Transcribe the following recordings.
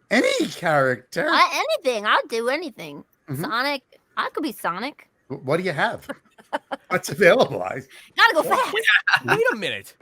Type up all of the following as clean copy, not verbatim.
Any character. Anything. I'll do anything. Mhm. Sonic. I could be Sonic. What do you have? What's available? Gotta go fast. Wait a minute.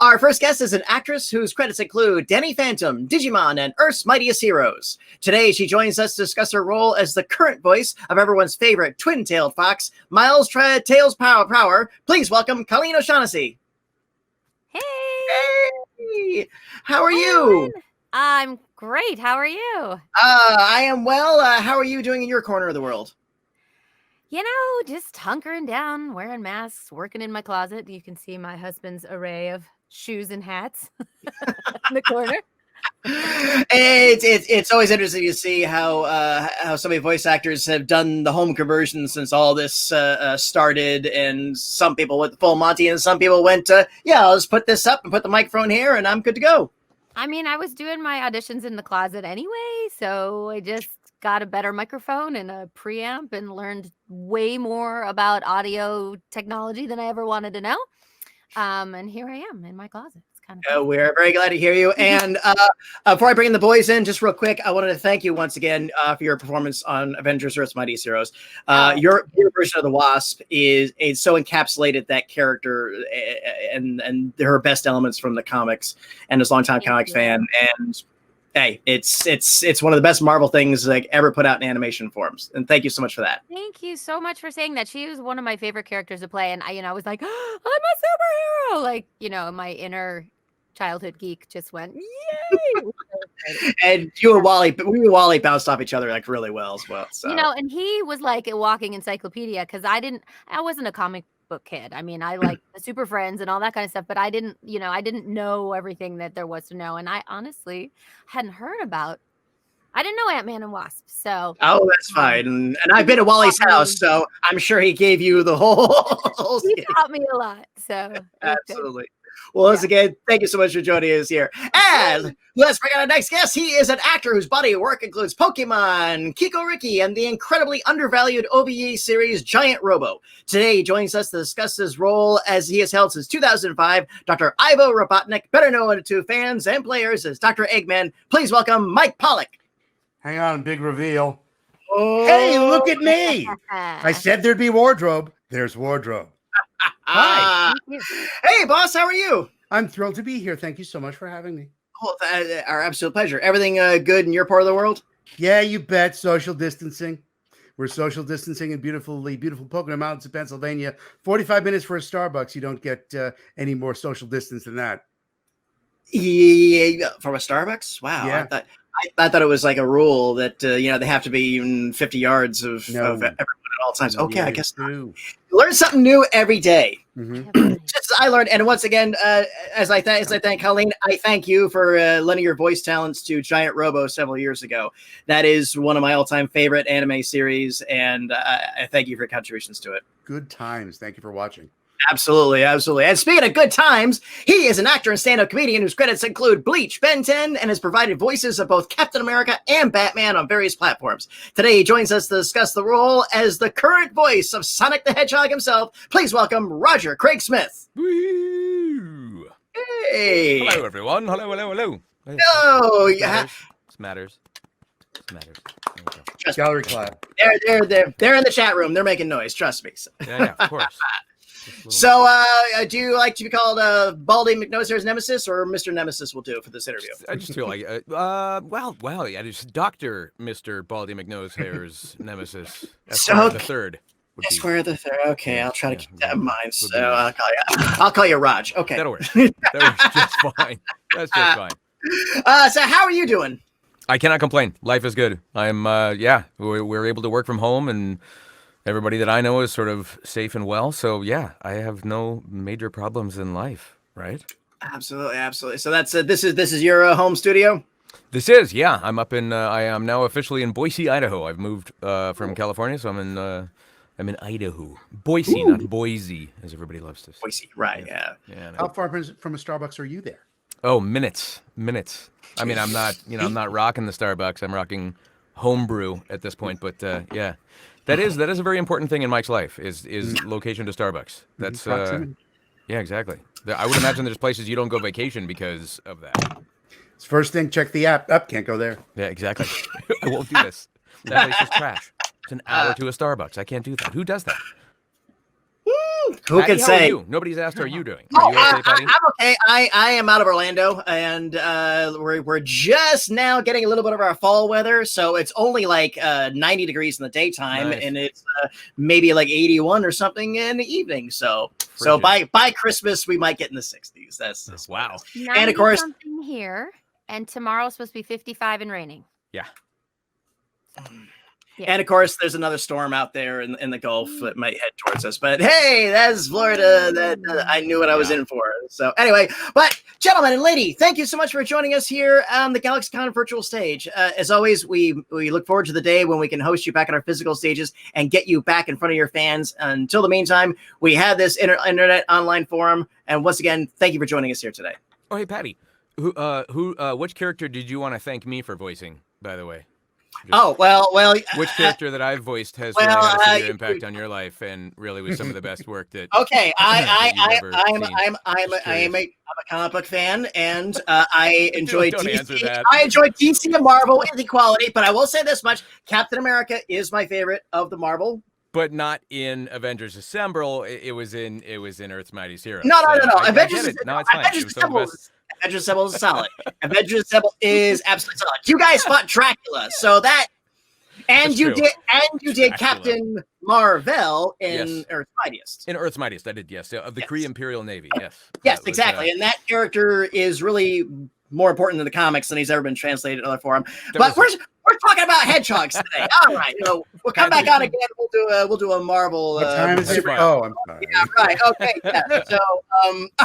Our first guest is an actress whose credits include Danny Phantom, Digimon, and Earth's Mightiest Heroes. Today, she joins us to discuss her role as the current voice of everyone's favorite twin-tailed fox, Miles Tails Power. Please welcome Colleen O'Shaughnessey. Hey. Hey. How are you? I'm great. How are you? I am well. How are you doing in your corner of the world? You know, just hunkering down, wearing masks, working in my closet. You can see my husband's array of shoes and hats in the corner. It's always interesting to see how so many voice actors have done the home conversion since all this started, and some people went full Monty, and some people went, I'll just put this up and put the microphone here, and I'm good to go. I mean, I was doing my auditions in the closet anyway, so I just got a better microphone and a preamp and learned way more about audio technology than I ever wanted to know. And here I am in my closet. It's kind of we're very glad to hear you. And before I bring the boys in, just real quick, I wanted to thank you once again for your performance on Avengers: Earth's Mightiest Heroes. Your version of the Wasp is so encapsulated that character and her best elements from the comics. And as a longtime comics fan, and hey, it's one of the best Marvel things like ever put out in animation forms. And thank you so much for that. Thank you so much for saying that. She was one of my favorite characters to play. And I was like, oh, I'm a superhero. Like, my inner childhood geek just went, yay. And you and Wally bounced off each other like really well as well. So. And he was like a walking encyclopedia because I wasn't a comic book kid. I mean, I like the Super Friends and all that kind of stuff, but I didn't know everything that there was to know. And I honestly hadn't heard about. I didn't know Ant-Man and Wasp. So that's fine. And I've been at Wally's house, so I'm sure he gave you the whole. He taught me a lot. So absolutely. Well, once again, thank you so much for joining us here. And let's bring on our next guest. He is an actor whose body of work includes Pokemon, Kiko Ricky, and the incredibly undervalued OVA series Giant Robo. Today, he joins us to discuss his role as he has held since 2005, Dr. Ivo Robotnik, better known to fans and players as Dr. Eggman. Please welcome Mike Pollock. Hang on, big reveal. Oh. Hey, look at me. I said there'd be wardrobe. There's wardrobe. Hi. Hey, boss, how are you? I'm thrilled to be here. Thank you so much for having me. Oh, our absolute pleasure. Everything good in your part of the world? Yeah, you bet. Social distancing. We're social distancing in beautiful Pocono Mountains of Pennsylvania. 45 minutes for a Starbucks. You don't get any more social distance than that. Yeah, from a Starbucks? Wow. Yeah. I thought it was like a rule that, they have to be even 50 yards of everyone at all times. Okay, I guess you learn something new every day. Mm-hmm. Just as I learned. And once again, as I thank Colleen, I thank you for lending your voice talents to Giant Robo several years ago. That is one of my all-time favorite anime series, and I thank you for your contributions to it. Good times. Thank you for watching. Absolutely. And speaking of good times, he is an actor and stand-up comedian whose credits include Bleach, Ben 10, and has provided voices of both Captain America and Batman on various platforms. Today, he joins us to discuss the role as the current voice of Sonic the Hedgehog himself. Please welcome Roger Craig Smith. Woo! Hey! Hello, everyone. Hello. No! This matters. Gallery clap. They're in the chat room. They're making noise. Trust me. Yeah, of course. So, do you like to be called Baldy McNosehair's Nemesis, or Mr. Nemesis will do for this interview? I just feel like, yeah, just Dr. Mr. Baldy McNosehair's Nemesis. Esquire the Third. Esquire the Third. Okay, I'll try to keep that in mind. So I'll call you Raj. Okay. That'll work. That works just fine. That's just fine. So how are you doing? I cannot complain. Life is good. We're able to work from home, and everybody that I know is sort of safe and well. So yeah, I have no major problems in life, right? Absolutely. So that's this is your home studio? This is, yeah. I'm up in I am now officially in Boise, Idaho. I've moved from California, so I'm in Idaho. Boise, not Boise, as everybody loves to say. Boise, right, yeah. How far from a Starbucks are you there? Oh, minutes. I mean, I'm not rocking the Starbucks. I'm rocking homebrew at this point, but yeah, that is a very important thing in Mike's life is location to Starbucks. That's yeah, exactly. I would imagine there's places you don't go vacation because of that. It's first thing, check the app. Up, can't go there. Yeah, exactly. I won't do this. That place is trash. It's an hour to a Starbucks. I can't do that. Who does that? Who Patty, can how say? are you? Nobody's asked how are you doing. Are you okay, Patty? I'm okay. I am out of Orlando, and we're just now getting a little bit of our fall weather. So it's only like 90 degrees in the daytime, Nice. and it's maybe like 81 or something in the evening. So by Christmas we might get in the 60s. That's Wow. And of course, something here, and tomorrow's supposed to be 55 and raining. Yeah. Yeah. And of course, there's another storm out there in the Gulf that might head towards us. But hey, that's Florida. That I knew what I was in for. So anyway, but gentlemen and lady, thank you so much for joining us here on the GalaxyCon virtual stage. As always, we look forward to the day when we can host you back at our physical stages and get you back in front of your fans. Until the meantime, we have this internet online forum. And once again, thank you for joining us here today. Oh, hey, Patty. Which character did you want to thank me for voicing, by the way? Which Which character that I've voiced has really had a severe impact on your life, and really was some of the best work that. Okay, I'm I'm a comic book fan, and I enjoy Don't answer DC. that. I enjoy DC and Marvel in equality, but I will say this much: Captain America is my favorite of the Marvel. But not in Avengers Assemble. It was in Earth's Mightiest Heroes. No. I Avengers get it. No, it's fine. It was some of the best. Avengers Assemble is solid. Avengers Assemble is absolutely solid. You guys fought Dracula, so that, and That's you true. did Dracula. Captain Marvel in Yes. Earth's Mightiest. In Earth's Mightiest, I did, yes. Of the Yes. Kree Imperial Navy, yes. Yes, That was, exactly. And that character is really more important in the comics than he's ever been translated in other form. That But was- we're talking about hedgehogs today. All right, we'll come back on again. We'll do a Marvel. What time is it? fine. Oh, I'm sorry. Yeah, right. Okay. Yeah. So,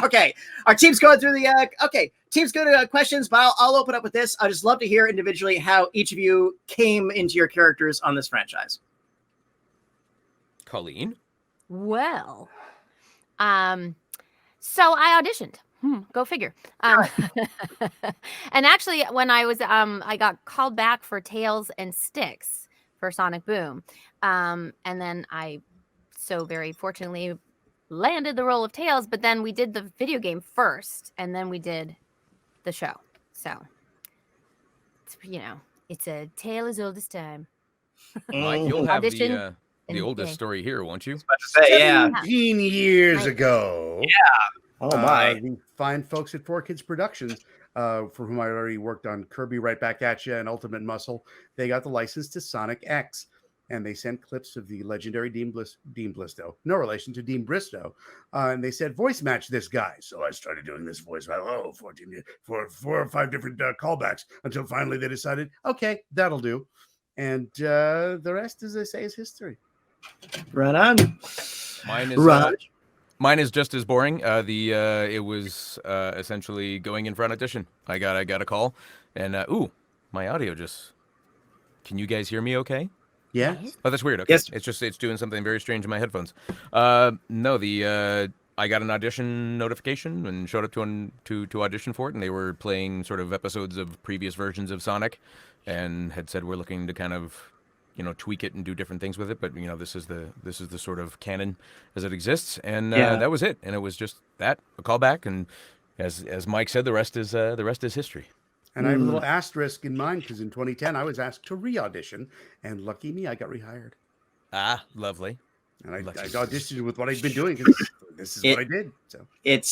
okay. Our team's going through the. Team's going to questions, but I'll open up with this. I just love to hear individually how each of you came into your characters on this franchise. Colleen? Well, so I auditioned. Go figure. And actually, when I was, I got called back for Tails and Sticks for Sonic Boom. And then I so very fortunately landed the role of Tails, but then we did the video game first, and then we did the show. So, it's a tale as old as time. Mike, you'll have Audition the oldest story here, won't you? Yeah. 17 years ago. Oh my. The fine folks at 4Kids Productions, for whom I already worked on Kirby Right Back at Ya and Ultimate Muscle, they got the license to Sonic X, and they sent clips of the legendary Dean Blistow, no relation to Dean Bristow, and they said, voice match this guy. So I started doing this voice, 4 or 5 different callbacks, until finally they decided, okay, that'll do. And the rest, as they say, is history. Right on. Mine is just as boring. It was essentially going in for an audition. I got a call, and my audio just. Can you guys hear me? Okay. Yeah. Oh, that's weird. Okay. Yes. It's doing something very strange in my headphones. I got an audition notification and showed up to audition for it, and they were playing sort of episodes of previous versions of Sonic, and had said we're looking to kind of, tweak it and do different things with it, but this is the sort of canon as it exists, and that was it. And it was just that, a callback, and as Mike said, the rest is history. And I have a little asterisk in mind because in 2010 I was asked to re-audition, and lucky me, I got rehired. Ah, lovely. And I auditioned with what I'd been doing because this is what I did. So it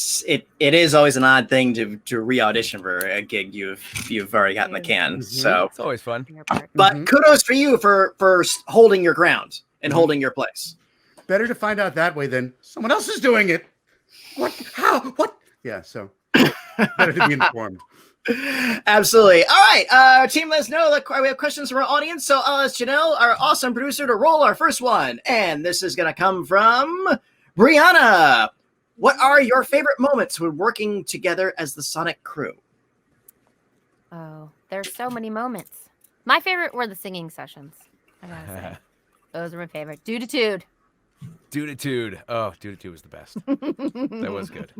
is always an odd thing to re-audition for a gig you've already got in the can. So It's always fun. but kudos for you for holding your ground and holding your place. better to find out that way than someone else is doing it. What? How? What? Yeah. So better to be informed. Absolutely. All right. Team, let us know that we have questions from our audience. So I'll ask Janelle, our awesome producer, to roll our first one. And this is going to come from Brianna. What are your favorite moments when working together as the Sonic crew? Oh, there's so many moments. My favorite were the singing sessions. I gotta say. Those are my favorite. Dude-a-tude. Dude-a-tude. Oh, Dude-a-tude was the best. That was good.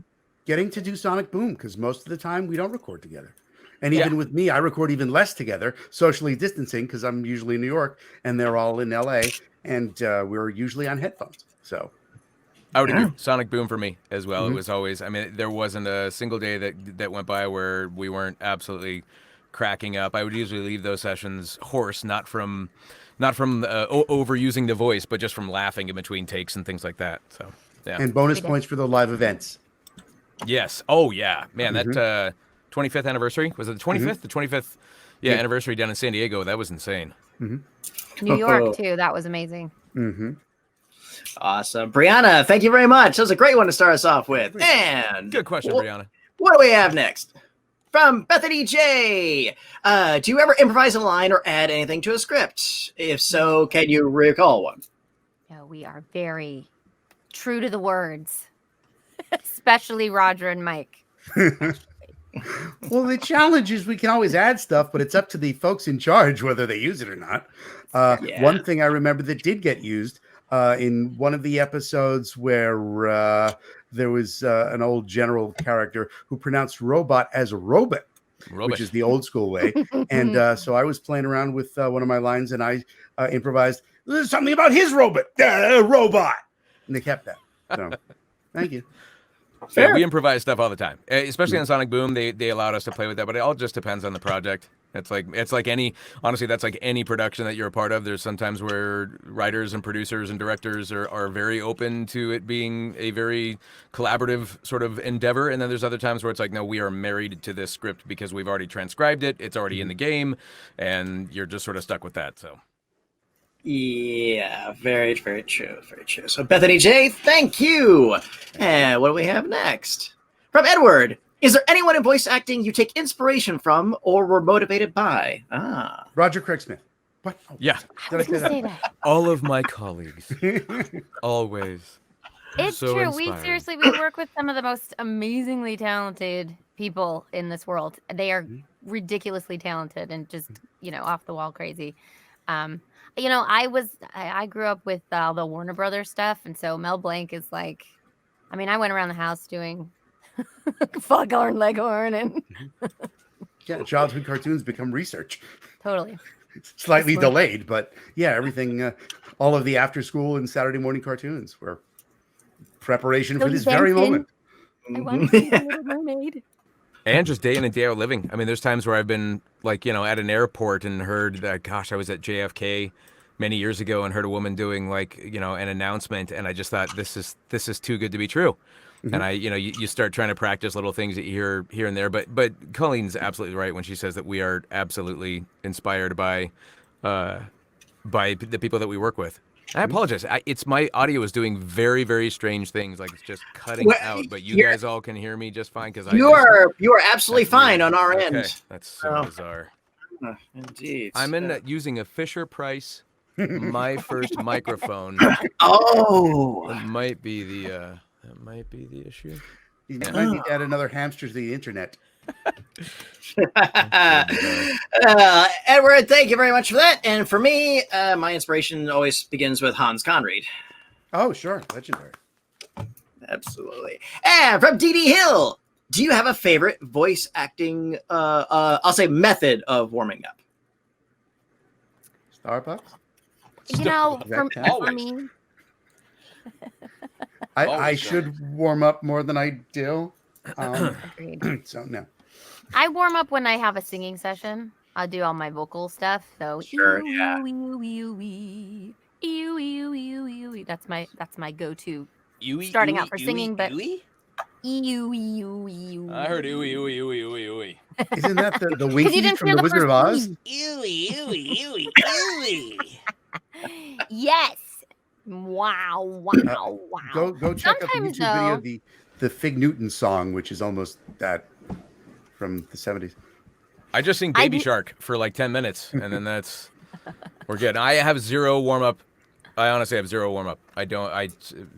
Getting to do Sonic Boom, because most of the time we don't record together. And even with me, I record even less together, socially distancing, because I'm usually in New York and they're all in LA, and we're usually on headphones. So I would agree. Sonic Boom for me as well. Mhm. It was always, I mean, there wasn't a single day that went by where we weren't absolutely cracking up. I would usually leave those sessions hoarse, not from overusing the voice, but just from laughing in between takes and things like that. So, yeah. And bonus points for the live events. Yes. Oh, yeah. Man, that 25th anniversary, was it the 25th? The 25th anniversary down in San Diego. That was insane. New York, too. That was amazing. Awesome. Brianna, thank you very much. That was a great one to start us off with. And Good question, Brianna. what do we have next? From Bethany Jay. Do you ever improvise a line or add anything to a script? If so, can you recall one? No, we are very true to the words, especially Roger and Mike. Well, the challenge is we can always add stuff, but it's up to the folks in charge whether they use it or not. One thing I remember that did get used in one of the episodes where there was an old general character who pronounced robot as robot, which is the old school way. And so I was playing around with one of my lines, and I improvised, "There's something about his robot, and they kept that. So thank you. Yeah, we improvise stuff all the time, especially on Sonic Boom. They allowed us to play with that, but it all just depends on the project. It's like any, honestly, that's like any production that you're a part of. There's sometimes where writers and producers and directors are very open to it being a very collaborative sort of endeavor, and then there's other times where it's like, no, we are married to this script because we've already transcribed it. It's already in the game, and you're just sort of stuck with that. So. Yeah, very, very true. Very true. So, Bethany J, thank you. And what do we have next? From Edward. Is there anyone in voice acting you take inspiration from or were motivated by? Roger Craig Smith. What? Oh, yeah. I was going to say that. All of my colleagues. Always. It's So true. inspiring. We work with some of the most amazingly talented people in this world. They are ridiculously talented and just, off the wall crazy. I grew up with all the Warner Brothers stuff. And so Mel Blanc is like, I went around the house doing Foghorn Leghorn and childhood cartoons become research. Totally. Slightly delayed, but yeah, everything, all of the after school and Saturday morning cartoons were preparation for this very moment. I want to be a Little Mermaid. And just day in and day out living. There's times where I've been at an airport and heard that, gosh, I was at JFK many years ago and heard a woman doing an announcement, and I just thought this is too good to be true. And you start trying to practice little things that you hear here and there. But Colleen's absolutely right when she says that we are absolutely inspired by the people that we work with. I apologize. It's my audio is doing very, very strange things. Like it's just cutting out. But you guys all can hear me just fine because you are absolutely fine on our end. That's so bizarre. Indeed. I'm using a Fisher Price, my first microphone. Oh, That might be the issue. You might need to add another hamster to the internet. Edward, thank you very much for that. And for me, my inspiration always begins with Hans Conried. Oh, sure. Legendary. Absolutely. And from DD Hill, do you have a favorite voice acting, I'll say method of warming up? Starbucks? For me, I should warm up more than I do. agreed. So no. I warm up when I have a singing session. I'll do all my vocal stuff. So Sure, that's my go-to. Starting out for singing, but I heard ooey ooey ooey ooey ooey. Isn't that the Winkies from the Wizard of Oz? Ooey ooey ooey ooey. Yes. Wow. Go check out the Sometimes, YouTube video of the Fig Newton song, which is almost that from the 70s. I just sing Baby Shark for like 10 minutes, and then we're good. I have zero warm up. I honestly have zero warm up. I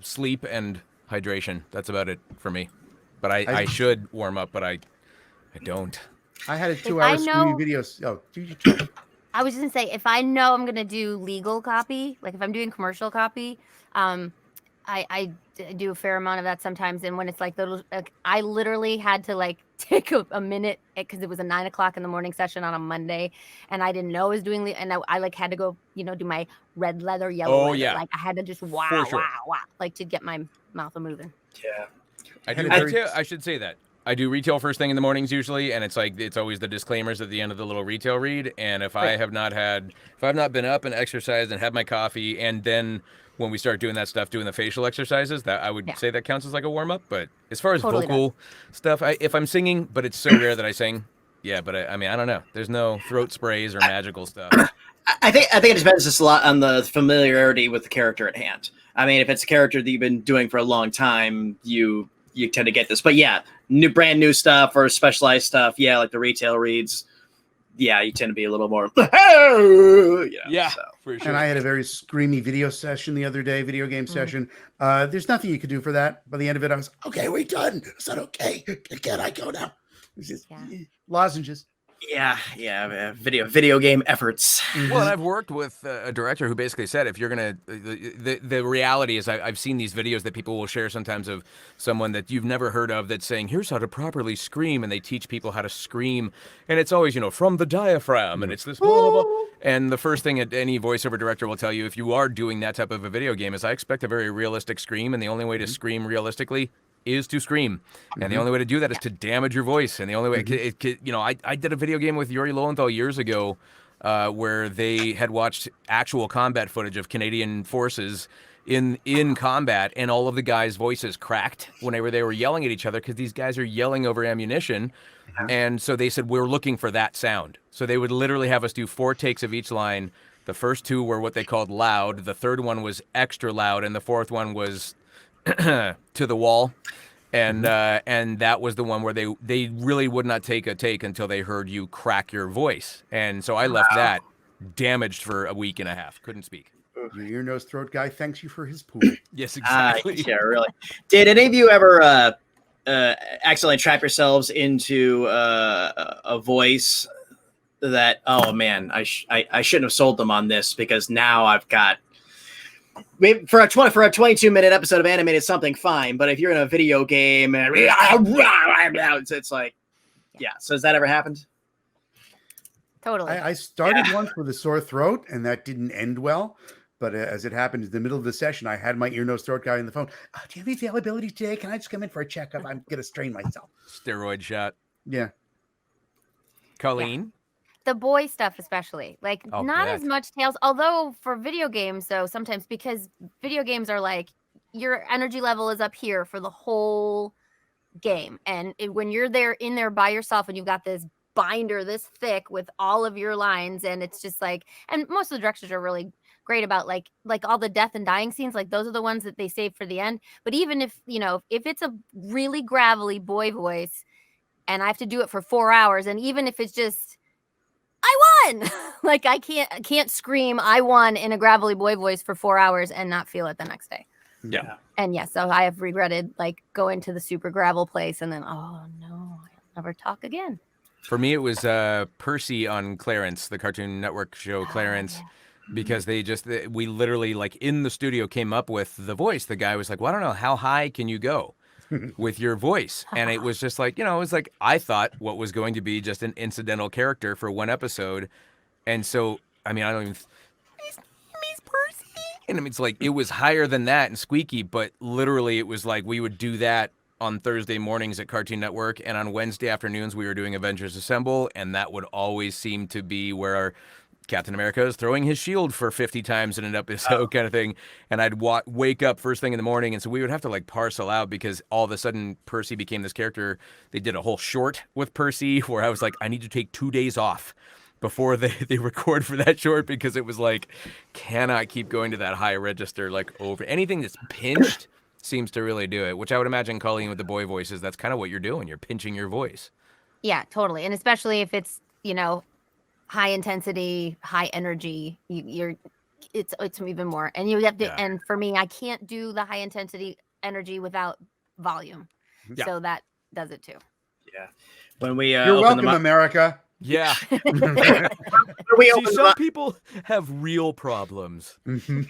sleep and hydration. That's about it for me. But I should warm up, but I don't. I had a 2-hour screaming video. Oh, did you try? I was just gonna say, if I know I'm gonna do legal copy, like if I'm doing commercial copy, I do a fair amount of that sometimes, and when it's like I literally had to like take a minute because it was a 9 o'clock in the morning session on a Monday, and I didn't know I was doing and I like had to go, do my red leather, yellow leather. Yeah. Like I had to just wow, like to get my mouth moving. Yeah. I do retail. I should say that. I do retail first thing in the mornings usually, and it's always the disclaimers at the end of the little retail read. And if I've not been up and exercised and had my coffee, and then when we start doing that stuff, doing the facial exercises, that I would say that counts as like a warm up. But as far as vocal stuff, if I'm singing, but it's so rare that I sing. Yeah, but I mean, I don't know. There's no throat sprays or magical stuff. I think it depends just a lot on the familiarity with the character at hand. I mean, if it's a character that you've been doing for a long time, you tend to get this. But yeah, brand new stuff or specialized stuff, yeah, like the retail reads, yeah, you tend to be a little more. Yeah, so. for sure. And I had a very screamy video session the other day, video game session. There's nothing you could do for that. By the end of it, I was okay. We're done. Is that okay? Can I go now? It's just lozenges. Yeah, video game efforts. Well, and I've worked with a director who basically said, if you're gonna, the reality is, I've seen these videos that people will share sometimes of someone that you've never heard of that's saying, here's how to properly scream, and they teach people how to scream, and it's always, from the diaphragm, and it's this blah, blah, blah. And the first thing any voiceover director will tell you if you are doing that type of a video game is, I expect a very realistic scream, and the only way to scream realistically is to scream, and the only way to do that is to damage your voice. And the only way, I did a video game with Yuri Lowenthal years ago, where they had watched actual combat footage of Canadian forces in combat, and all of the guys' voices cracked whenever they were yelling at each other because these guys are yelling over ammunition. And so they said, we're looking for that sound. So they would literally have us do 4 takes of each line. The first 2 were what they called loud. The third one was extra loud, and the fourth one was to the wall, and that was the one where they really would not take a take until they heard you crack your voice. And so I left that damaged for a week and a half. Couldn't speak. Your ear, nose, throat guy thanks you for his pool. Yes, exactly. Yeah, really. Did any of you ever accidentally trap yourselves into a voice that, oh man, I shouldn't have sold them on this, because now I've got, maybe for a 22-minute episode of animated something, fine. But if you're in a video game and it's like, yeah. So has that ever happened? Totally. I started once with a sore throat, and that didn't end well. But as it happened in the middle of the session, I had my ear, nose, throat guy on the phone. Do you have any availability today? Can I just come in for a checkup? I'm going to strain myself. Steroid shot. Yeah. Colleen? Yeah. The boy stuff, especially, like not as much Tails, although for video games, though, sometimes, because video games are like your energy level is up here for the whole game. And when you're in there by yourself and you've got this binder this thick with all of your lines, and it's just like, and most of the directors are really great about like all the death and dying scenes, like those are the ones that they save for the end. But even if, if it's a really gravelly boy voice and I have to do it for 4 hours, and even if it's just, I won, like I can't scream I won in a gravelly boy voice for 4 hours and not feel it the next day. Yeah. And yes, so I have regretted like going to the super gravel place and then, oh no, I'll never talk again. For me, it was Percy on Clarence, the Cartoon Network show Clarence. Yeah. Because we literally, like, in the studio came up with the voice. The guy was like, well, I don't know, how high can you go with your voice? And it was just like, it was like, I thought what was going to be just an incidental character for one episode. And so, I mean, I don't even, he's Percy. And I mean, it's like, it was higher than that and squeaky, but literally it was like, we would do that on Thursday mornings at Cartoon Network. And on Wednesday afternoons, we were doing Avengers Assemble. And that would always seem to be where our Captain America is throwing his shield for 50 times in an episode kind of thing. And I'd wake up first thing in the morning. And so we would have to like parcel out, because all of a sudden Percy became this character. They did a whole short with Percy where I was like, I need to take 2 days off before they record for that short, because it was like, cannot keep going to that high register, like over anything that's pinched seems to really do it, which I would imagine Colleen with the boy voices, that's kind of what you're doing. You're pinching your voice. Yeah, totally. And especially if it's, high intensity, high energy, it's even more. And you have to, and for me, I can't do the high intensity energy without volume. Yeah. So that does it too. Yeah. When we you're welcome, America. Yeah. See, some people have real problems. When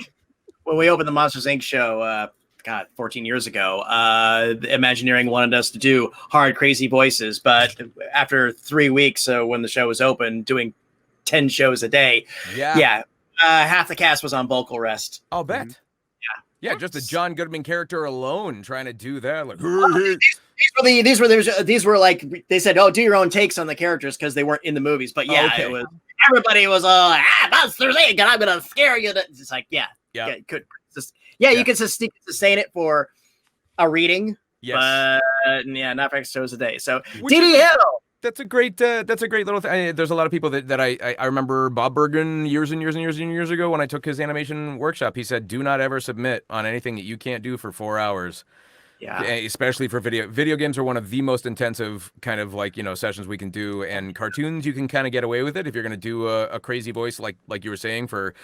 we opened the Monsters Inc. show, God, 14 years ago, Imagineering wanted us to do hard, crazy voices. But after 3 weeks, when the show was open, doing 10 shows a day, half the cast was on vocal rest. I'll bet. Mhm. Yeah, just the John Goodman character alone trying to do that. Like, these were like, they said, oh, do your own takes on the characters because they weren't in the movies. But it was, everybody was Monsters Inc. and I'm gonna scare you. It's like, good. You can sustain it for a reading. yes. But not for X shows a day. So DDL. That's a great little thing. There's a lot of people that I remember Bob Bergen years and years ago when I took his animation workshop. He said, do not ever submit on anything that you can't do for 4 hours. Yeah, especially for video games are one of the most intensive kind of like, sessions we can do. And cartoons, you can kind of get away with it if you're going to do a crazy voice like you were saying for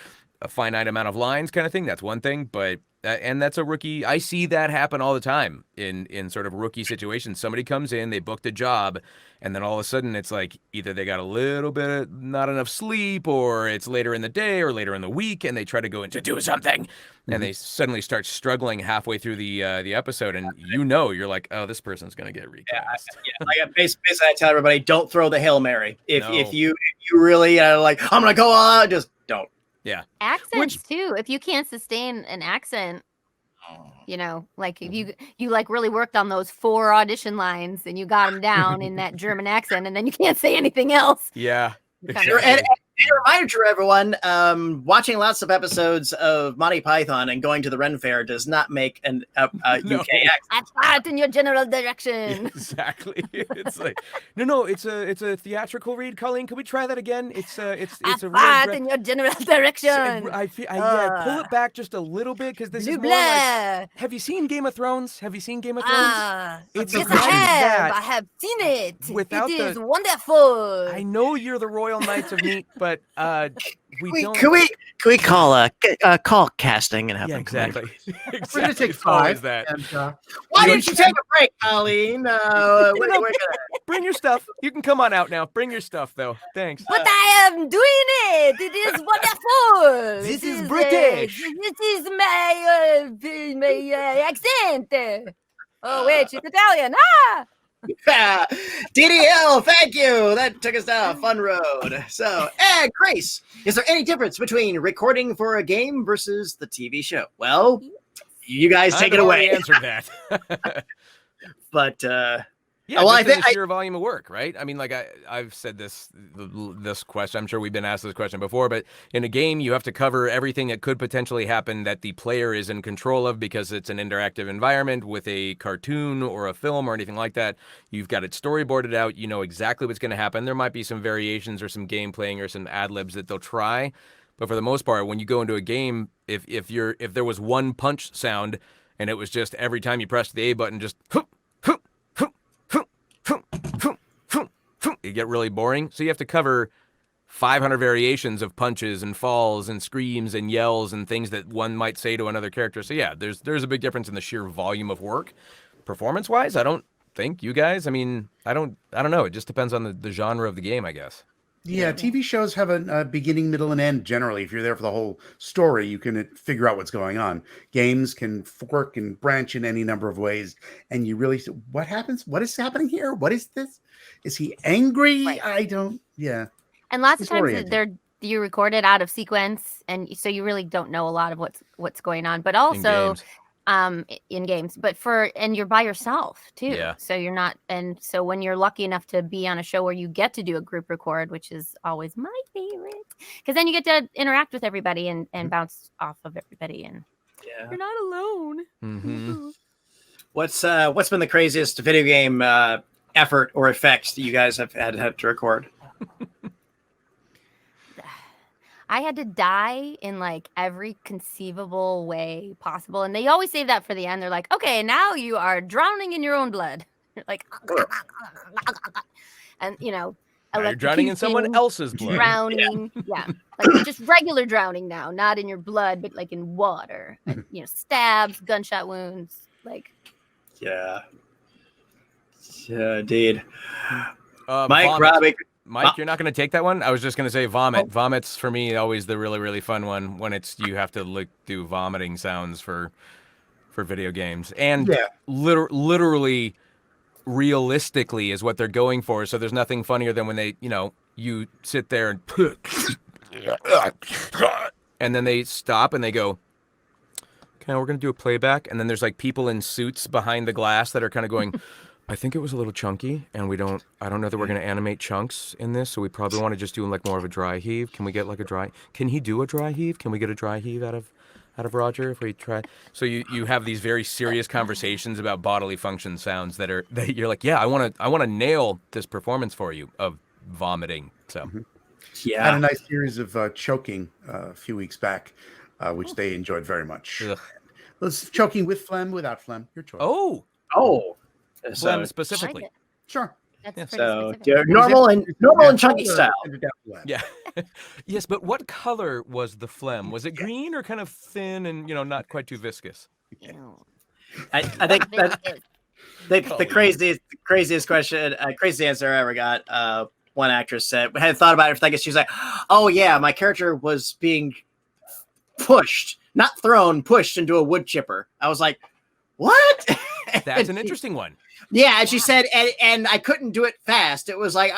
a finite amount of lines kind of thing. That's one thing, but and that's a rookie. I see that happen all the time in sort of rookie situations. Somebody comes in, they booked a job, and then all of a sudden it's like either they got a little bit of not enough sleep, or it's later in the day or later in the week, and they try to go in to do something, and they suddenly start struggling halfway through the episode, and you're like, oh, this person's gonna get recast. Basically, I tell everybody, don't throw the Hail Mary. If you really like, I'm gonna go on, just don't. Yeah. Accents too. If you can't sustain an accent, like if you like really worked on those 4 audition lines and you got them down in that German accent, and then you can't say anything else. Yeah. And a reminder to everyone, watching lots of episodes of Monty Python and going to the Ren Fair does not make a UK accent. I fart in your general direction. Exactly. It's like no, it's a theatrical read. Colleen, can we try that again? It's a fart in your general direction. Pull it back just a little bit, because this is more like, have you seen Game of Thrones? Yes, I have seen it. It is wonderful. I know you're the Royal Knights of Meat, but Can we call casting and have them exactly. We're gonna take 5. Why didn't you take a break, Colleen? Bring your stuff. You can come on out now. Bring your stuff, though. Thanks. But I am doing it. It is wonderful. This is British. This is my accent. Oh wait, she's Italian. DDL, thank you. That took us down a fun road. So, Grace, is there any difference between recording for a game versus the TV show? Well, you guys take it away. I answered that. But I think the sheer volume of work, right? I mean, like I've said this question. I'm sure we've been asked this question before, but in a game, you have to cover everything that could potentially happen that the player is in control of, because it's an interactive environment. With a cartoon or a film or anything like that, you've got it storyboarded out. You know exactly what's going to happen. There might be some variations or some game playing or some ad libs that they'll try, but for the most part, when you go into a game, if there was one punch sound and it was just every time you pressed the A button, just it get really boring. So you have to cover 500 variations of punches and falls and screams and yells and things that one might say to another character. So yeah, there's a big difference in the sheer volume of work. Performance wise, I don't think you guys, I don't know. It just depends on the genre of the game, I guess. Yeah, TV shows have a beginning, middle, and end. Generally, if you're there for the whole story, you can figure out what's going on. Games can fork and branch in any number of ways, and you really, what happens? What is happening here? What is this? Is he angry? Right. I don't. Yeah. And lots of times you record it out of sequence, and so you really don't know a lot of what's going on. But also, in games, but you're by yourself too. Yeah. So you're not, and so when you're lucky enough to be on a show where you get to do a group record, which is always my favorite, because then you get to interact with everybody and bounce off of everybody, and you're not alone. Mm-hmm. What's been the craziest video game effort or effects that you guys have had to record? I had to die in like every conceivable way possible. And they always save that for the end. They're like, okay, now you are drowning in your own blood. You're like, and you're drowning in someone else's blood. Drowning. Yeah. Like just regular drowning now, not in your blood, but like in water. And, stabs, gunshot wounds. Like. Yeah. Yeah, indeed. Mike, Robbie. Mike, you're not going to take that one? I was just going to say vomit. Vomit's, for me, always the really, really fun one when you have to do vomiting sounds for for video games, and Yeah. literally, realistically is what they're going for. So there's nothing funnier than when they, you sit there and then they stop and they go, okay, we're going to do a playback. And then there's like people in suits behind the glass that are kind of going, I think it was a little chunky, and I don't know that we're going to animate chunks in this, so we probably want to just do like more of a dry heave. Can we get like can he do a dry heave? Can we get a dry heave out of Roger if we try? So you have these very serious conversations about bodily function sounds that you're like, yeah, I want to nail this performance for you of vomiting. So I had a nice series of choking a few weeks back, which they enjoyed very much. Let's choking with phlegm, without phlegm, your choice. Oh. Phlegm specifically. Like Sure. That's pretty So specific. normal and chunky style. Yeah. Yes, but what color was the phlegm? Was it green or kind of thin and, not quite too viscous? Ew. I think that the craziest question, craziest answer I ever got. One actress said, had thought about it for a second. She was like, "Oh yeah, my character was being pushed, not thrown, pushed into a wood chipper." I was like, "What?" That's an interesting one. Yeah, and she said, and I couldn't do it fast. It was like,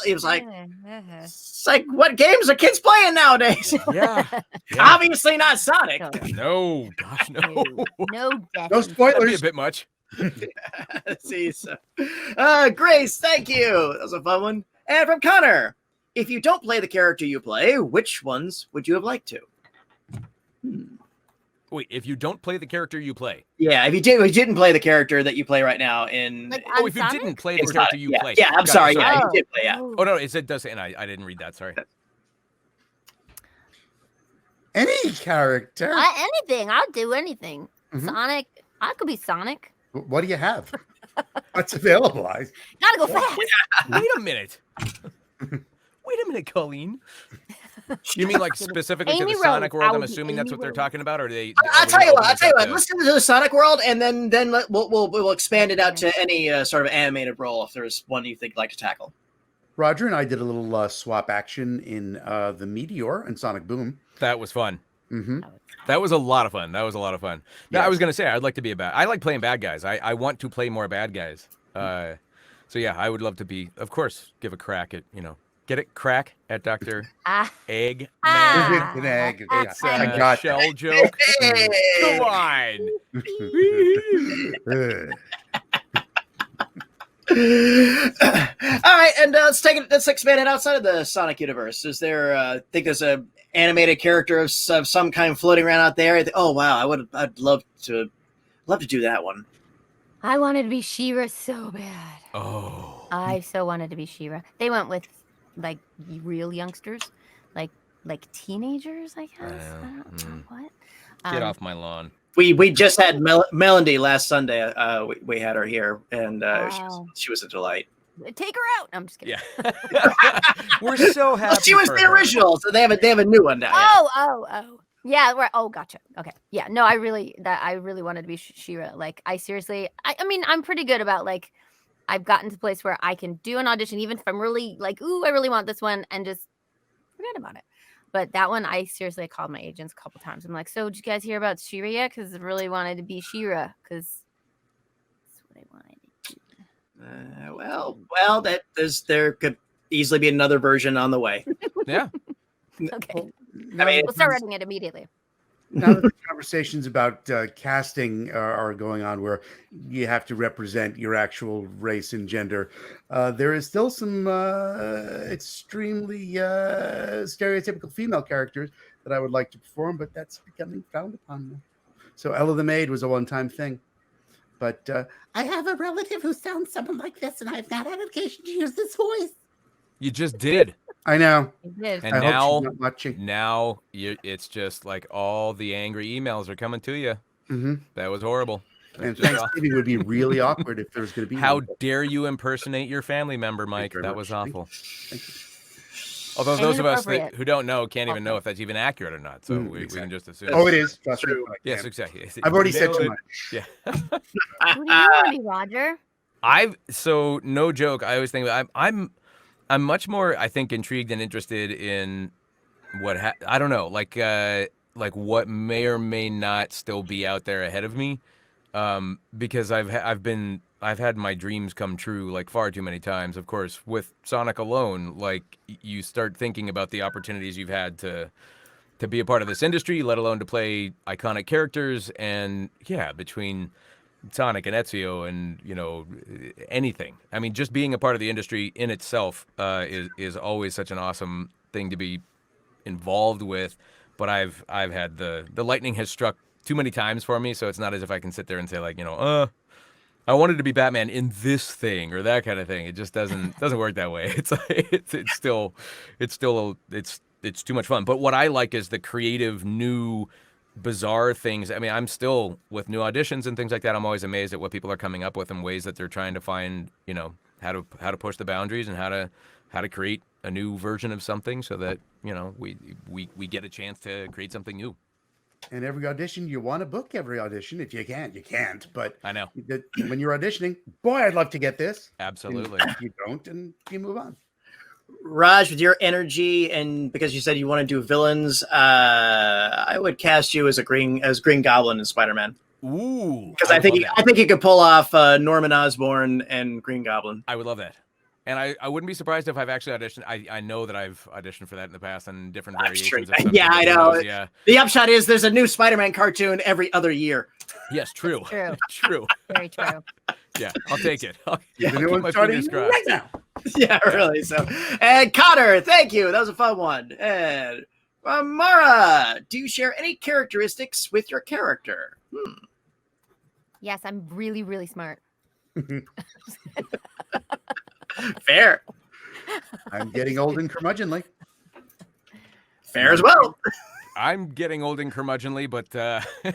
it was like, it's like, what games are kids playing nowadays? Yeah. Obviously not Sonic. No, gosh, no. No No That'd be spoilers. a bit much. See, so, Grace, thank you. That was a fun one. And from Connor, if you don't play the character you play, which ones would you have liked to? Wait, if you don't play the character you play. Yeah, if you didn't play the character that you play right now in. Like, Oh, if you didn't play the It's character not- you yeah, play. Yeah, I'm Got it, sorry. Yeah, you did play. Yeah. Oh, no, it does say, and I didn't read that. Sorry. Any character. Anything. I'll do anything. Mhm. Sonic. I could be Sonic. What do you have? What's available? Gotta go fast. Wait a minute. Wait a minute, Colleen. You mean like specifically Amy to the Sonic Rose. world? I I'm would be assuming that's Amy what they're Rose. talking about, or they? I'll tell you what. Listen to the Sonic world, and then we'll expand it out to any sort of animated role if there's one you think you'd like to tackle. Roger and I did a little swap action in the Meteor and Sonic Boom. That was fun. Mm-hmm. That was a lot of fun. Now, Yes. I was going to say, I'd like to be I like playing bad guys. I want to play more bad guys. So, yeah, I would love to be, of course, give a crack at, get it? Crack at Dr. Eggman. It's an egg. It's I a got shell joke. Hey! Come on. All right, and let's expand it outside of the Sonic universe. Is there? Think there's a animated character of some kind floating around out there? Oh wow, I'd love to do that one. I wanted to be She-Ra so bad. Oh. I so wanted to be She-Ra. They went with like real youngsters, like teenagers, I guess. I don't know what. Get off my lawn. We just had Melody last Sunday. We had her here, and Wow. she was a delight. Take her out. No, I'm just kidding. Yeah. We're so happy. Well, she was for the her. original, so they have a new one now. Oh. Yeah, right. Oh, gotcha. Okay. Yeah. No, I really wanted to be She-Ra. Like, I seriously, I mean, I'm pretty good about like, I've gotten to the place where I can do an audition, even if I'm really like, ooh, I really want this one, and just forget about it. But that one, I seriously called my agents a couple times. I'm like, so did you guys hear about She-Ra yet? Because I really wanted to be She-Ra, because that's what I wanted to do. Well, there could easily be another version on the way. Yeah. Okay. I mean, We'll start writing it immediately. Now that the conversations about casting are going on where you have to represent your actual race and gender, there is still some extremely stereotypical female characters that I would like to perform, but that's becoming frowned upon now. So Ella the Maid was a one-time thing. But I have a relative who sounds something like this, and I've not had occasion to use this voice. You just did. I know. I did. And I hope now, she's not watching. it's just like all the angry emails are coming to you. Mhm. That was horrible. And That's just Thanksgiving would be really awkward if there was going to be. How one. dare you impersonate your family member, Mike? very That much. was Thank you. awful. Thank you. Although those of us Inappropriate. who don't know can't even know if that's even accurate or not. So we exactly. can just assume. Oh, it is. Trust me. True. I Yes, can. exactly. I've already said Nailed too it. much. Yeah. Who do you want to be, Roger? So no joke. I always think I'm much more, I think, intrigued and interested in what I don't know, like like what may or may not still be out there ahead of me, because I've had my dreams come true like far too many times. Of course, with Sonic alone, like you start thinking about the opportunities you've had to be a part of this industry, let alone to play iconic characters. And yeah, between Sonic and Ezio and, you know, anything. I mean, just being a part of the industry in itself is always such an awesome thing to be involved with. But I've had the lightning has struck too many times for me, so it's not as if I can sit there and say like, you know, I wanted to be Batman in this thing or that kind of thing. It just doesn't work that way. It's still it's too much fun. But what I like is the creative, new, bizarre things. I mean, I'm still with new auditions and things like that. I'm always amazed at what people are coming up with and ways that they're trying to find, you know, how to push the boundaries and how to create a new version of something so that, you know, we get a chance to create something new. And every audition, you want to book every audition. If you can't, you can't. But I know when you're auditioning, boy, I'd love to get this. Absolutely. And you don't, and you move on. Raj, with your energy and because you said you want to do villains, I would cast you as Green Goblin in Spider-Man. Ooh, because I think you could pull off Norman Osborn and Green Goblin. I would love that. And I wouldn't be surprised if I've actually auditioned. I know that I've auditioned for that in the past and different variations of something. Yeah, I know. Yeah. The upshot is there's a new Spider-Man cartoon every other year. Yes, true. True. Very true. Yeah, I'll take it. I'll the new one starting right now. Yeah, really. So, and Connor, thank you. That was a fun one. And Maura, do you share any characteristics with your character? Yes, I'm really, really smart. Fair. I'm getting old and curmudgeonly. Fair as well. I'm getting old and curmudgeonly, but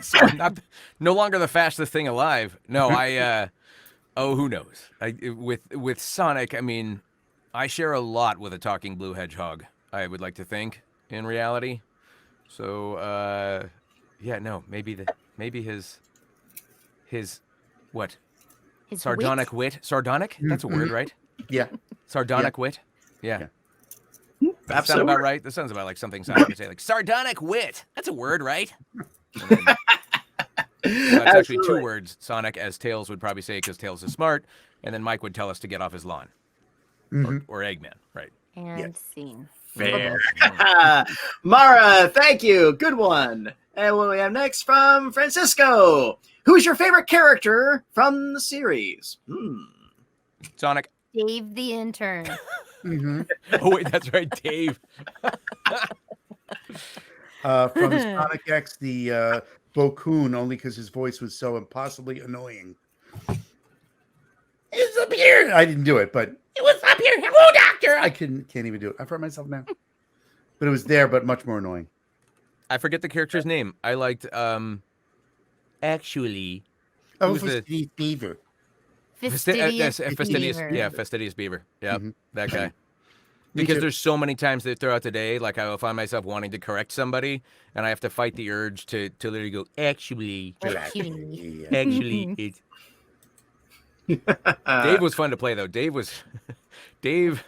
so I'm no longer the fastest thing alive. No, who knows? With Sonic, I mean, I share a lot with a talking blue hedgehog, I would like to think, in reality. So, yeah, no, maybe his what? His sardonic wit? Sardonic? That's a word, right? Yeah. Sardonic wit? Yeah. That sounds about right. That sounds about like something Sonic would say, like sardonic wit. That's a word, right? That's actually two words. Sonic, as Tails would probably say, because Tails is smart, and then Mike would tell us to get off his lawn, or Eggman, right? And scene. Fair. Maura, thank you. Good one. And what we have next from Francisco. Who's your favorite character from the series? Sonic. Dave the intern. Oh wait, that's right, Dave. From Sonic X, the Bokoon, only because his voice was so impossibly annoying. It's up here. I didn't do it, but it was up here. Hello, doctor. I can't even do it. I hurt myself now. But it was there, but much more annoying. I forget the character's name. I liked actually. Oh, Fastidious Beaver. Fastidious Beaver. Yeah, Fastidious Beaver. Yeah, that guy. Because there's so many times that throughout the day, like I will find myself wanting to correct somebody, and I have to fight the urge to literally go, actually, it's. Dave was fun to play though. Dave.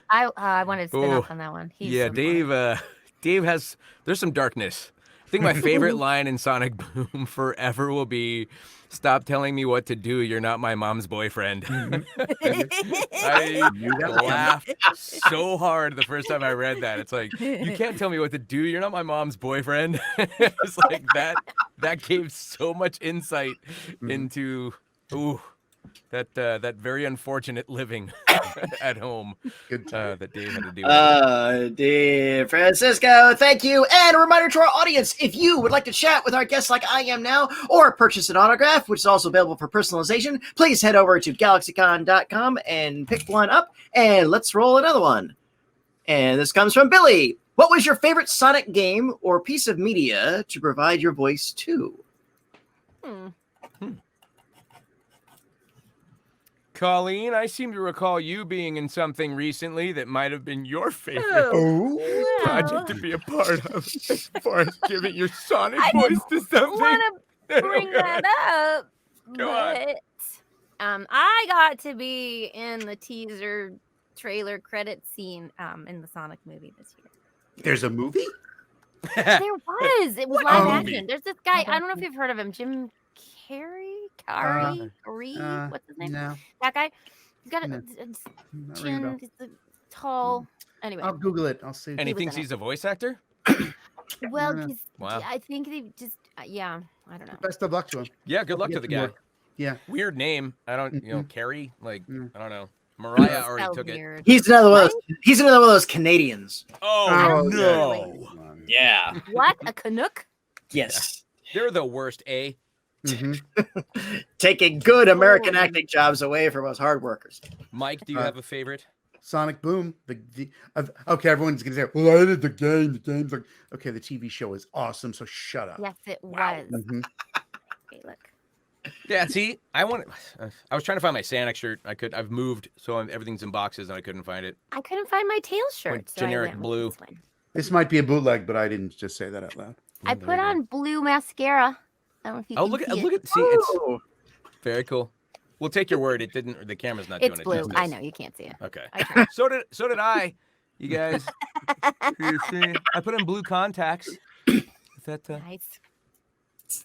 I wanted to spin off on that one. Dave has. There's some darkness. I think my favorite line in Sonic Boom forever will be, "Stop telling me what to do. You're not my mom's boyfriend." I laughed so hard the first time I read that. It's like, you can't tell me what to do. You're not my mom's boyfriend. It's like that. That gave so much insight into that very unfortunate living at home that Dave had to deal with. Dear Francisco, thank you. And a reminder to our audience, if you would like to chat with our guests like I am now, or purchase an autograph, which is also available for personalization, please head over to GalaxyCon.com and pick one up, and let's roll another one. And this comes from Billy. What was your favorite Sonic game or piece of media to provide your voice to? Colleen, I seem to recall you being in something recently that might have been your favorite project to be a part of, as far as giving your Sonic voice to something. I want to bring that up, but I got to be in the teaser trailer credit scene in the Sonic movie this year. There's a movie? There was. It was live Oh. action. There's this guy. I don't know if you've heard of him. Jim Carrey? What's his name? No, That guy. He's got No. a not ringing a chin. bell. He's Tall. Anyway. I'll Google it. I'll see. And he was thinks in it. he's a voice actor? Well, Yeah. Wow. I think they just. Yeah. I don't know. Best of luck to him. Yeah, good luck to the guy. Yeah. Weird name. I don't, Mhm. Carrie, like, Mm. I don't know. Mariah already So took it. weird. He's another one of those. He's another one of those Canadians. Oh, Oh, no. Yeah. What? A Canuck? Yes. They're the worst, eh? Mhm. Taking good American Oh. acting jobs away from us hard workers. Mike, do you have a favorite? Sonic Boom. Okay, everyone's gonna say, "Well, I did the game. The game's like, okay, the TV show is awesome, so shut up." Yes, it Wow. was. Mhm. Okay, look. Yeah, see, I was trying to find my Sonic shirt. I've moved, so everything's in boxes, and I couldn't find it. I couldn't find my Tails shirt. Went so I generic went with blue. this one. This might be a bootleg, but I didn't just say that out loud. I put on blue mascara. I don't know if you Oh, can look see at it. see, it's Oh. very cool. We'll take your word. It didn't. The camera's not It's doing blue. it. I know you can't see it. Okay. I tried. So did I. You guys. You see? I put in blue contacts. Is that Nice.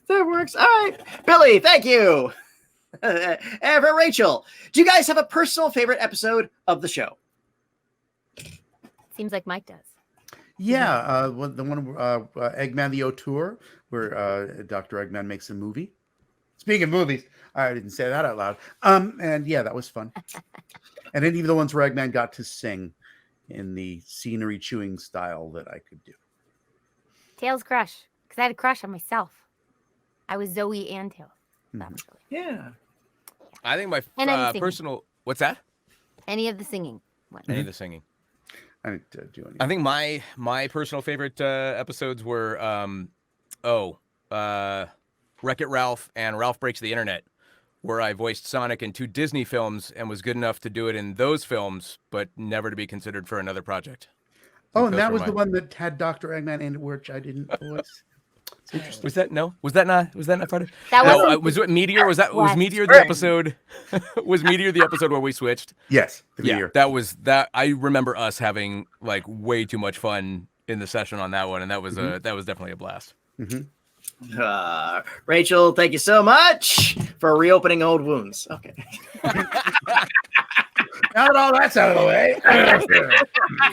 That works. All right. Billy, thank you. And for Rachel, do you guys have a personal favorite episode of the show? Seems like Mike does. Yeah, the one Eggman the Auteur, where Dr. Eggman makes a movie. Speaking of movies, I didn't say that out loud. And yeah, that was fun. And then even the ones where Eggman got to sing in the scenery chewing style that I could do. Tails crush. Because I had a crush on myself. I was Zoe and Tails. That was really Yeah. I think my And anything. personal. What's that? any of the singing ones. Any of the singing. I didn't do anything. I think my personal favorite episodes were Wreck-It Ralph and Ralph Breaks the Internet, where I voiced Sonic in 2 Disney films and was good enough to do it in those films, but never to be considered for another project. Oh, and Those that were was the mine. one that had Dr. Eggman in it, which I didn't voice. It's interesting. Was that no? Was that not part of? That No, wasn't- was it Meteor? Was What? Meteor the episode? Was Meteor the episode where we switched? Yes, the Yeah, meteor. that was that. I remember us having like way too much fun in the session on that one, and that was definitely a blast. Rachel, thank you so much for reopening old wounds. Okay. Now that all that's out of the way.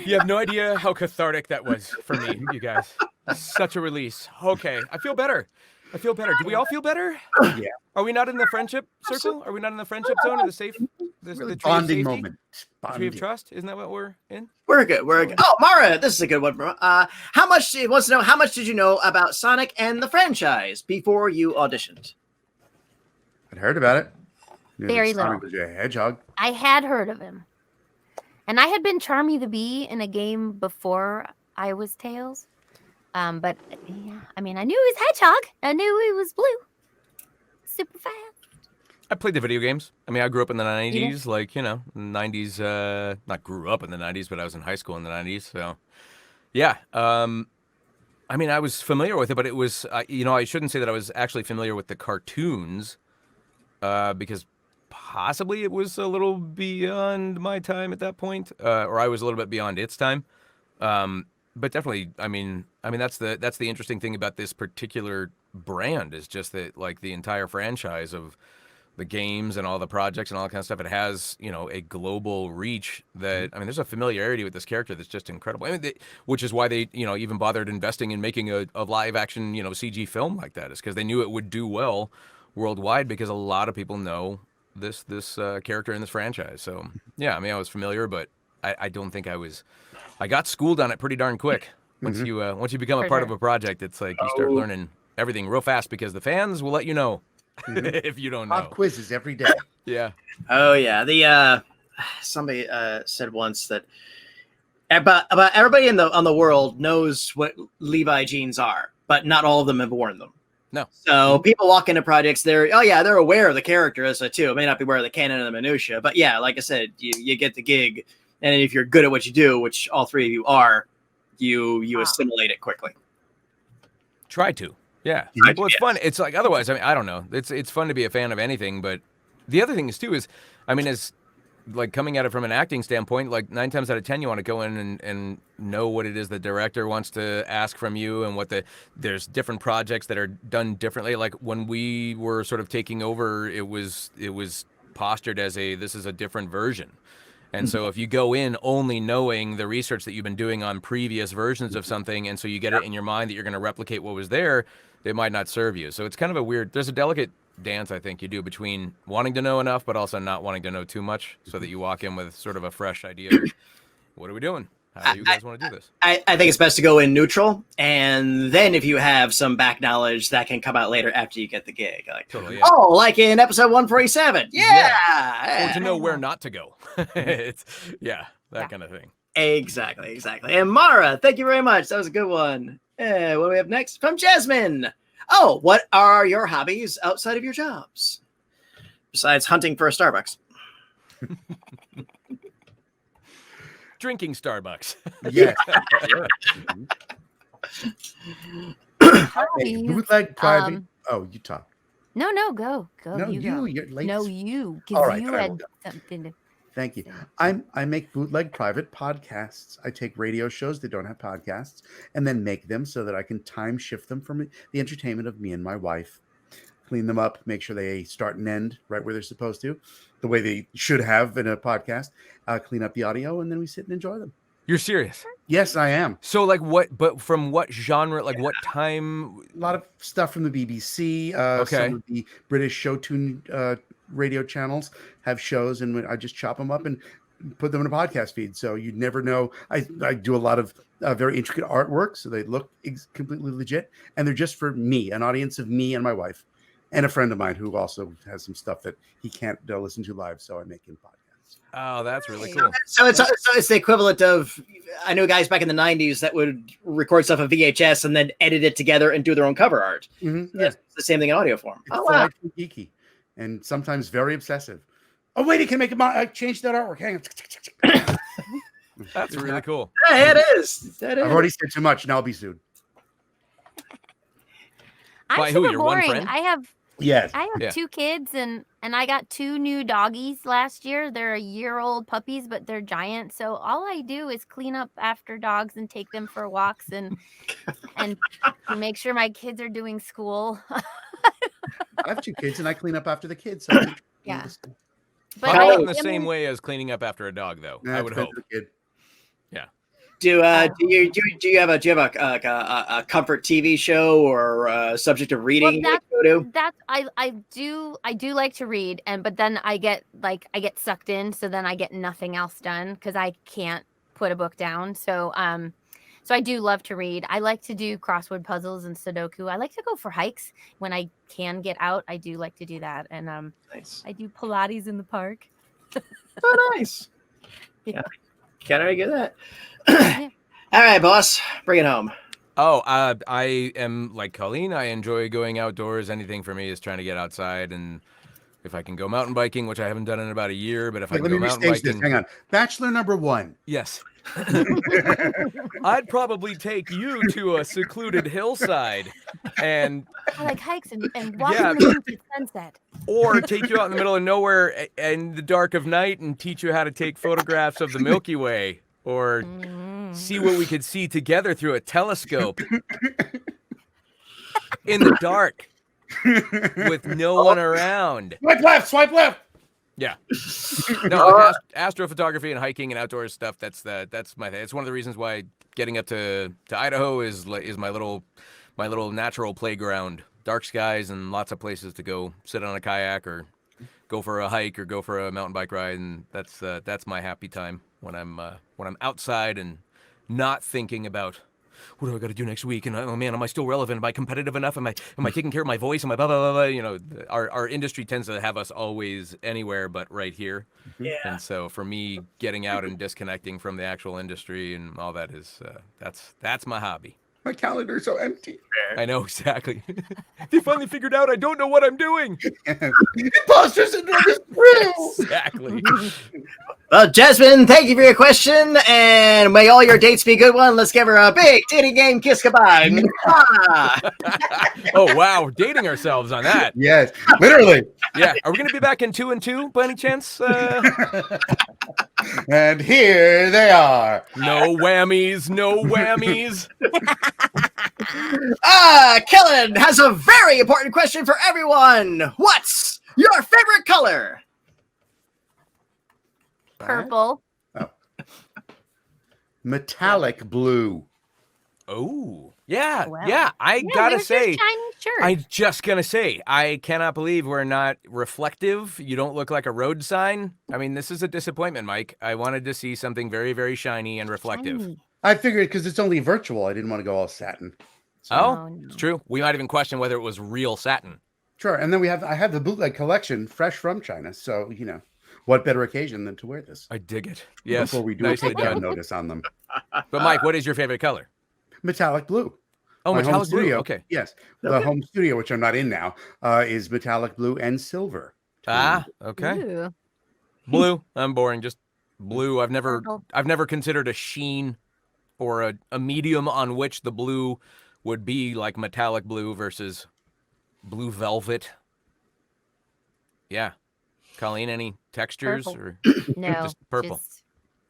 You have no idea how cathartic that was for me, you guys. Such a release. Okay, I feel better. Do we all feel better? Yeah. Are we not in the friendship circle? Are we not in the friendip zone? In the safe, the tree of Bonding safety? moment. Tree Bonding. of trust? Isn't that what we're in? We're good. Oh, Mara, this is a good one. How much wants to know? How much did you know about Sonic and the franchise before you auditioned? I'd heard about it. Knew that Very Sonic little. was a hedgehog. I had heard of him. And I had been Charmy the Bee in a game before I was Tails. But yeah, I mean, I knew he was Hedgehog. I knew he was blue. Super fast. I played the video games. I mean, I grew up in the 90s, like, 90s, not grew up in the 90s, but I was in high school in the 90s. So, yeah. I mean, I was familiar with it, but it was, I shouldn't say that I was actually familiar with the cartoons because possibly it was a little beyond my time at that point, or I was a little bit beyond its time. But definitely, I mean, that's the interesting thing about this particular brand is just that, like, the entire franchise of the games and all the projects and all that kind of stuff, it has, a global reach that, I mean, there's a familiarity with this character that's just incredible. I mean, which is why they, even bothered investing in making a live action, CG film like that, is because they knew it would do well worldwide because a lot of people know this character in this franchise. So, yeah, I mean, I was familiar, but I don't think I got schooled on it pretty darn quick. Once you become a part of a project, it's like you start learning everything real fast because the fans will let you know if you don't know. Pop quizzes every day. Yeah. Oh yeah. The somebody said once that about everybody on the world knows what Levi jeans are, but not all of them have worn them. No. So people walk into projects, they're aware of the character as too. It may not be aware of the canon and the minutia, but yeah, like I said, you get the gig, and if you're good at what you do, which all three of you are, you assimilate it quickly. Try to. Yeah. Well, it's fun. It's like, otherwise, I mean, I don't know. It's fun to be a fan of anything, but the other thing is too is, I mean, as like coming at it from an acting standpoint, like 9 times out of 10, you want to go in and know what it is the director wants to ask from you, and there's different projects that are done differently. Like when we were sort of taking over, it was postured as this is a different version. And so if you go in only knowing the research that you've been doing on previous versions of something, and so you get it in your mind that you're going to replicate what was there, it might not serve you. So it's kind of there's a delicate dance I think you do between wanting to know enough but also not wanting to know too much, so that you walk in with sort of a fresh idea of, what are we doing? How do you guys want to do this? I think it's best to go in neutral, and then if you have some back knowledge, that can come out later after you get the gig. Like, Totally, yeah. Oh, like in episode 147. Yeah. Or to know where not to go. It's that kind of thing. Exactly. And Mara, thank you very much. That was a good one. What do we have next? From Jasmine. Oh, what are your hobbies outside of your jobs? Besides hunting for a Starbucks. Drinking Starbucks. Yes. Hobbies, Bootleg private. You talk. No, go. No, you go. you're late. No, you. All Because right, you all right, had we'll go. something to. Thank you. I make bootleg private podcasts. I take radio shows that don't have podcasts and then make them so that I can time shift them for the entertainment of me and my wife. Clean them up, make sure they start and end right where they're supposed to, the way they should have in a podcast. Clean up the audio, and then we sit and enjoy them. You're serious? Yes, I am. So like but from what genre, like what time? A lot of stuff from the BBC. Okay. Some of the British show tune radio channels have shows, and I just chop them up and put them in a podcast feed. So you'd never know. I do a lot of very intricate artwork, so they look completely legit, and they're just for me, an audience of me and my wife, and a friend of mine who also has some stuff that he can't listen to live, so I make him podcasts. Oh, that's really cool. So it's the equivalent of, I know guys back in the 90s that would record stuff on VHS and then edit it together and do their own cover art. Mm-hmm. Yeah. It's the same thing in audio form. It's Wow. delightfully geeky and sometimes very obsessive. Oh, wait, it can make I changed that artwork. Hang on. That's really cool. Yeah, it is. That is. I've already said too much. Now I'll be sued. I'm By who, super your one boring. friend? I have Yes. Yeah. 2 kids, and I got 2 new doggies last year. They're a year-old puppies, but they're giant. So all I do is clean up after dogs and take them for walks and make sure my kids are doing school. I have 2 kids, and I clean up after the kids. So Yeah. But Probably I not in the am- same way as cleaning up after a dog, though. I would hope. Kid. Do you have a comfort TV show or a subject of reading? Well, you go to? That's I do like to read, but then I get sucked in, so then I get nothing else done because I can't put a book down. So I do love to read. I like to do crossword puzzles and Sudoku. I like to go for hikes when I can get out. I do like to do that, and Nice. I do Pilates in the park. Oh, nice. Yeah. Can't argue that. Yeah. All right, boss. Bring it home. Oh, I am like Colleen. I enjoy going outdoors. Anything for me is trying to get outside, and if I can go mountain biking, which I haven't done in about a year, but if I Wait, can let go me mountain restage this. biking, Hang on. Bachelor number 1. yes, I'd probably take you to a secluded hillside, and I like hikes and walking Yeah. in the moon at sunset. or take you out in the middle of nowhere in the dark of night and teach you how to take photographs of the Milky Way, or see what we could see together through a telescope in the dark with no one around. Swipe left. Yeah. No, like astrophotography and hiking and outdoor stuff, that's my thing. It's one of the reasons why getting up to Idaho is my little natural playground. Dark skies and lots of places to go sit on a kayak or go for a hike or go for a mountain bike ride, and that's my happy time when I'm outside and not thinking about what do I got to do next week, and oh man, am I still relevant? Am I competitive enough? Am I taking care of my voice? Am I blah blah blah blah? You know, our industry tends to have us always anywhere but right here. Yeah. And so for me, getting out and disconnecting from the actual industry and all that is that's my hobby. My calendar's so empty. I know, exactly. They finally figured out I don't know what I'm doing. Imposter syndrome is real. Exactly. Well, Jasmine, thank you for your question, and may all your dates be a good one. Let's give her a big dating game kiss goodbye. Oh, wow. Dating ourselves on that. Yes, literally. Yeah. Are we going to be back in 2 and 2 by any chance? And here they are. No whammies. No whammies. Kellan has a very important question for everyone. What's your favorite color? Purple. Metallic blue. Oh, yeah. Wow. Yeah. I gotta where's your say, shiny shirt? I'm just gonna say, I cannot believe we're not reflective. You don't look like a road sign. I mean, this is a disappointment, Mike. I wanted to see something very, very shiny and reflective. Shiny. I figured because it's only virtual, I didn't want to go all satin. So, Oh, no. it's true. We might even question whether it was real satin. sure. And then I have the bootleg collection, fresh from China. So what better occasion than to wear this? I dig it. Yes. Before we do nicely a takedown done. notice on them. But Mike, what is your favorite color? Metallic blue. Oh, My home metallic blue. studio, Okay. Yes. The home studio, which I'm not in now, is metallic blue and silver. Ah, okay. Ooh. Blue. I'm boring. Just blue. I've Purple. never considered a sheen or a medium on which the blue would be like metallic blue versus blue velvet. Yeah. Colleen, any textures Purple. or No. just purple? Just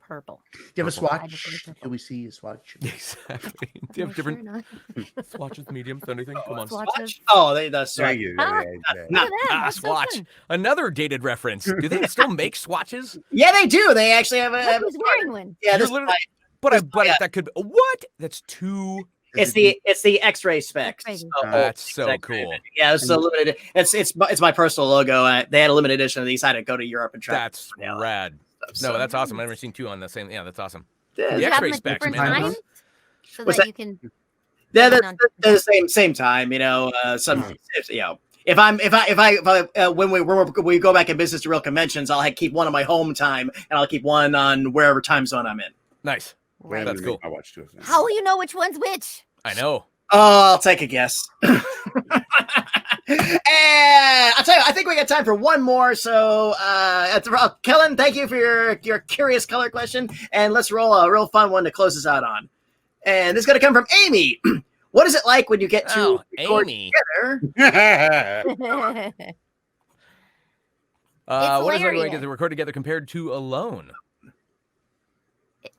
purple. Do you have a Purple. I just swatch? like purple. Can we see a swatch? Exactly. Do you have different swatches, mediums, anything? Come on. Swatches. Oh, that's There right. you Ah. go. No. Look at that. Ah, That's so swatch. fun. Another dated reference. Do they still make swatches? Yeah, they do. They actually have a. Look who's wearing one. Yeah, You're this literally- But Yeah. that could be what? That's too. it's the X-ray specs. Crazy. So, That's so exactly. cool. Yeah, it's a limited. It's my personal logo. They had a limited edition of these. I had to go to Europe and try. That's rad. No, that's awesome. I've never seen two on the same. Yeah, that's awesome. Yeah, The You have X-ray them at specs, different man. times so What's that that? you can. they're on- the same time. When we go back in business to real conventions, I'll keep one on my home time and I'll keep one on wherever time zone I'm in. Nice. Right. That's cool. I watched two of them. How will you know which one's which? I know. Oh, I'll take a guess. And I'll tell you, I think we got time for one more. So, Kellan, thank you for your curious color question, and let's roll a real fun one to close us out on. And this is going to come from Amy. What is it like when you get to record Amy. together? What is it like hilarious. to record together compared to alone?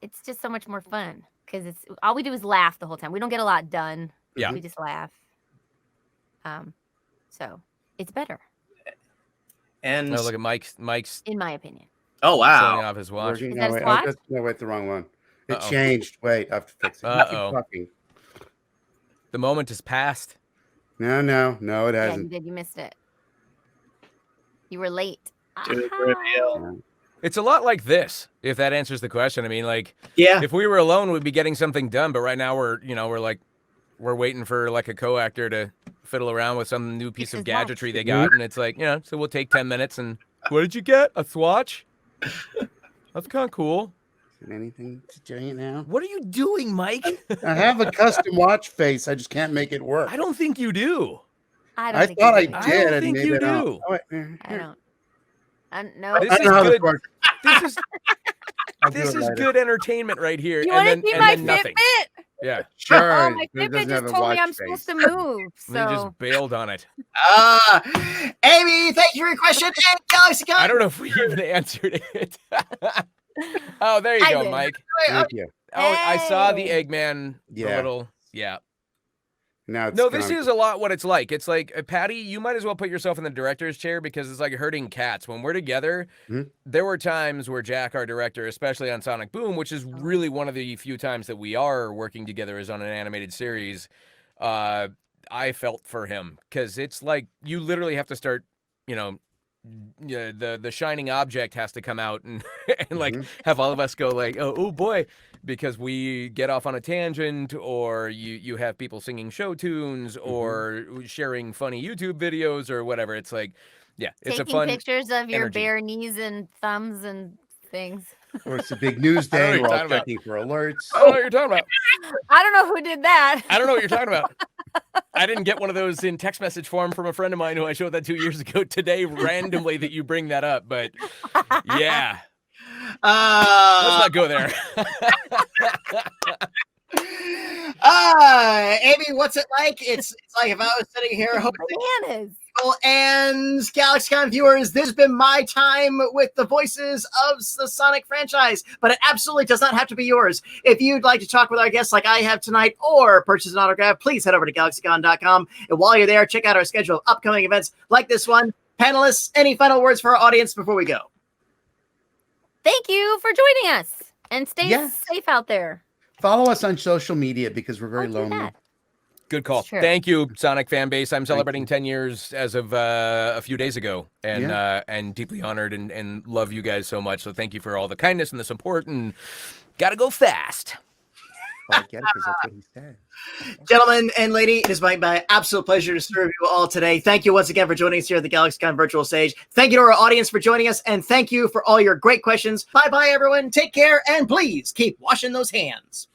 It's just so much more fun because it's all we do is laugh the whole time. We don't get a lot done. Yeah. We just laugh. So it's better And Oh, look at Mike's in my opinion. oh showing wow, off his watch. Working. Is that a wait, swatch? no, wait, the wrong one. It Uh-oh. changed. Wait, I have to fix it. Uh-oh. Keep talking. The moment has passed. No, it Yeah, you hasn't. did. You missed it. You were late. Do the Aha. reveal. It's a lot like this, if that answers the question. I mean, like, Yeah, if we were alone, we'd be getting something done. But right now, we're waiting for like a co-actor to fiddle around with some new piece Fix of his watch. gadgetry they got, and it's like, so we'll take 10 minutes and what did you get? A swatch? That's kind of cool. Is it anything to doing it now? What are you doing, Mike? I have a custom watch face. I just can't make it work. I don't think you do. I don't. I think thought you I do. I did. don't and think maybe you I don't. do. Oh, wait, I don't. No. This I is don't know how this good. works. This is I'll do this it is later. good entertainment right here. You and want to then, see and my then nothing. Fitbit? Yeah. Sure. Oh, my but it Fitbit doesn't have just a told me watch I'm face. supposed to move. They just So bailed on it. Amy, thank you for your question. And GalaxyCon. I don't know if we even answered it. Oh, there you I go, did. Mike. Thank you. Oh, I saw the Hey. Eggman. The Yeah. little, yeah. Now it's No, this gone. is a lot what it's like. It's like, Patty, you might as well put yourself in the director's chair because it's like herding cats. When we're together, Mhm. there were times where Jack, our director, especially on Sonic Boom, which is really one of the few times that we are working together is on an animated series, I felt for him because it's like you literally have to start, the shining object has to come out and and like have all of us go like, oh boy, because we get off on a tangent, or you have people singing show tunes or sharing funny YouTube videos or whatever. It's like, yeah, it's taking a fun pictures of your energy. bare knees and thumbs and things. Or it's a big news I don't know day. what We're you're all talking about. checking for alerts. I don't know what you're talking about. I don't know who did that. I don't know what you're talking about. I didn't get one of those in text message form from a friend of mine who I showed that 2 years ago today randomly that you bring that up. But yeah. Let's not go there. Amy, what's it like? It's like if I was sitting here hoping Bananas. and GalaxyCon viewers, this has been my time with the voices of the Sonic franchise, but it absolutely does not have to be yours. If you'd like to talk with our guests like I have tonight or purchase an autograph, please head over to GalaxyCon.com. And while you're there, check out our schedule of upcoming events like this one. Panelists, any final words for our audience before we go? Thank you for joining us and stay Yes. safe out there. Follow us on social media because we're very I'll do lonely. that. Good call. It's true. Thank you, Sonic fan base. I'm celebrating 10 years as of a few days ago, and deeply honored and love you guys so much. So thank you for all the kindness and the support. And gotta go fast. Well, I get it because that's what he said. Gentlemen and lady, it is my absolute pleasure to serve you all today. Thank you once again for joining us here at the GalaxyCon virtual stage. Thank you to our audience for joining us, and thank you for all your great questions. Bye-bye, everyone. Take care, and please keep washing those hands.